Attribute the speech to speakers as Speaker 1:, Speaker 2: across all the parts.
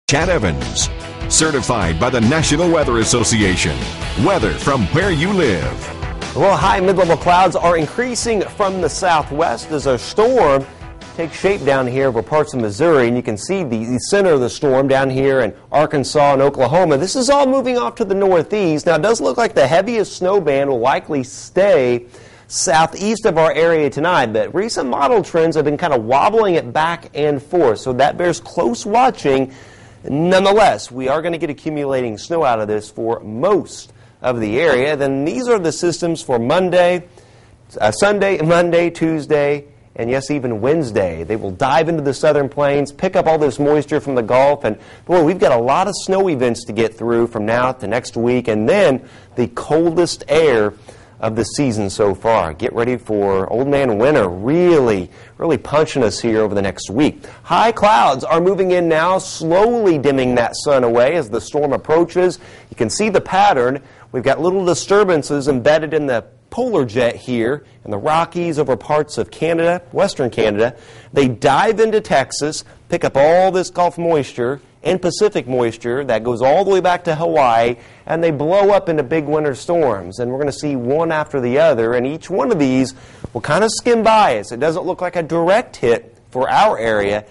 Speaker 1: Chad Evans, certified by the National Weather Association. Weather from where you live.
Speaker 2: Well, high mid-level clouds are increasing from the southwest as a storm takes shape down here over parts of Missouri, and you can see the center of the storm down here in Arkansas and Oklahoma. This is all moving off to the northeast. Now, it does look like the heaviest snow band will likely stay southeast of our area tonight, but recent model trends have been kind of wobbling it back and forth, so that bears close watching. Nonetheless, we are going to get accumulating snow out of this for most of the area. Then these are the systems for Sunday, Monday, Tuesday, and yes, even Wednesday. They will dive into the southern plains, pick up all this moisture from the Gulf, and boy, we've got a lot of snow events to get through from now to next week, and then the coldest air of the season so far. Get ready for Old Man Winter really punching us here over the next week. High clouds are moving in now, slowly dimming that sun away as the storm approaches. You can see the pattern. We've got little disturbances embedded in the polar jet here in the Rockies over parts of Canada, western Canada. They dive into Texas, pick up all this Gulf moisture and Pacific moisture that goes all the way back to Hawaii, and they blow up into big winter storms. And we're going to see one after the other, and each one of these will kind of skim by us. It doesn't look like a direct hit for our area,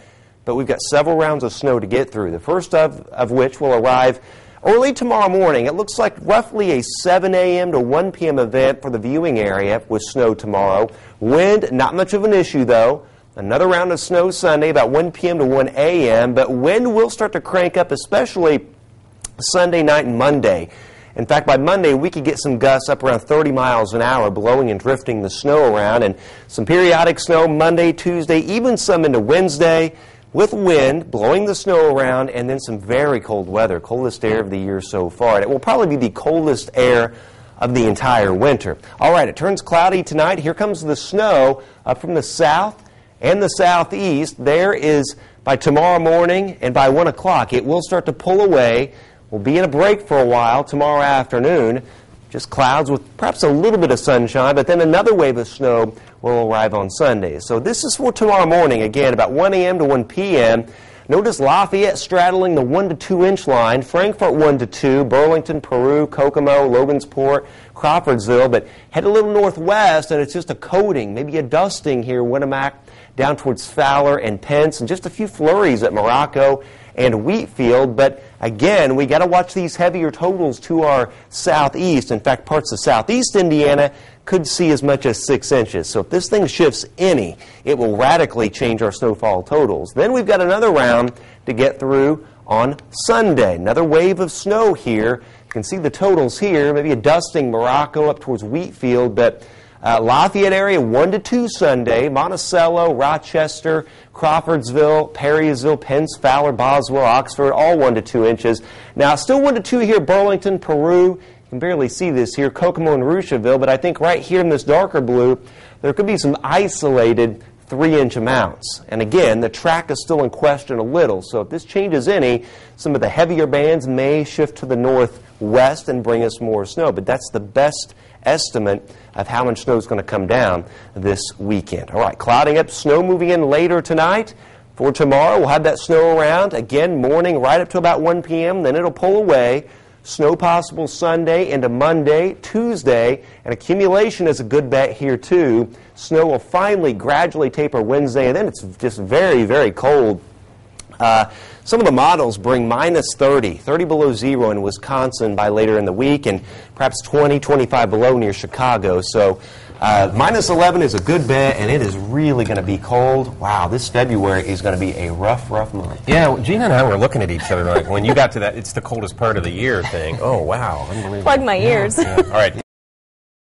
Speaker 2: but we've got several rounds of snow to get through, the first of which will arrive early tomorrow morning. It looks like roughly a 7 a.m. to 1 p.m. event for the viewing area with snow tomorrow. Wind, not much of an issue, though. Another round of snow Sunday, about 1 p.m. to 1 a.m., but wind will start to crank up, especially Sunday night and Monday. In fact, by Monday, we could get some gusts up around 30 miles an hour, blowing and drifting the snow around, and some periodic snow Monday, Tuesday, even some into Wednesday, with wind blowing the snow around, and then some very cold weather, coldest air of the year so far. And it will probably be the coldest air of the entire winter. All right, it turns cloudy tonight. Here comes the snow up from the south and the southeast. There is by tomorrow morning, and by 1 o'clock, it will start to pull away. We'll be in a break for a while tomorrow afternoon. Just clouds with perhaps a little bit of sunshine, but then another wave of snow will arrive on Sunday. So this is for tomorrow morning, again, about 1 a.m. to 1 p.m. Notice Lafayette straddling the 1 to 2 inch line, Frankfort 1 to 2, Burlington, Peru, Kokomo, Logansport, Crawfordsville, but head a little northwest and it's just a coating, maybe a dusting here, Winnemac, down towards Fowler and Pence, and just a few flurries at Morocco and Wheatfield. But again, we got to watch these heavier totals to our southeast. In fact, parts of southeast Indiana could see as much as 6 inches. So if this thing shifts any, it will radically change our snowfall totals. Then we've got another round to get through on Sunday. Another wave of snow here. You can see the totals here, maybe a dusting Morocco up towards Wheatfield, but Lafayette area 1 to 2 Sunday, Monticello, Rochester, Crawfordsville, Perrysville, Pence, Fowler, Boswell, Oxford, all 1 to 2 inches. Now, still 1 to 2 here, Burlington, Peru. You can barely see this here, Kokomo and Rushville, but I think right here in this darker blue, there could be some isolated 3-inch amounts. And again, the track is still in question a little, so if this changes any, some of the heavier bands may shift to the northwest and bring us more snow, but that's the best estimate of how much snow is going to come down this weekend. All right, clouding up, snow moving in later tonight. For tomorrow, we'll have that snow around, again, morning right up to about 1 p.m., then it'll pull away. Snow possible Sunday into Monday, Tuesday, and accumulation is a good bet here too. Snow will finally gradually taper Wednesday, and then it's just very, very cold. Some of the models bring minus 30 below zero in Wisconsin by later in the week, and perhaps 20, 25 below near Chicago. So minus 11 is a good bet, and it is really going to be cold. Wow, this February is going to be a rough month.
Speaker 3: Yeah, Gina and I were looking at each other like, when you got to that, it's the coldest part of the year thing. Oh, wow, unbelievable.
Speaker 4: Plug my ears.
Speaker 3: Yeah. All right.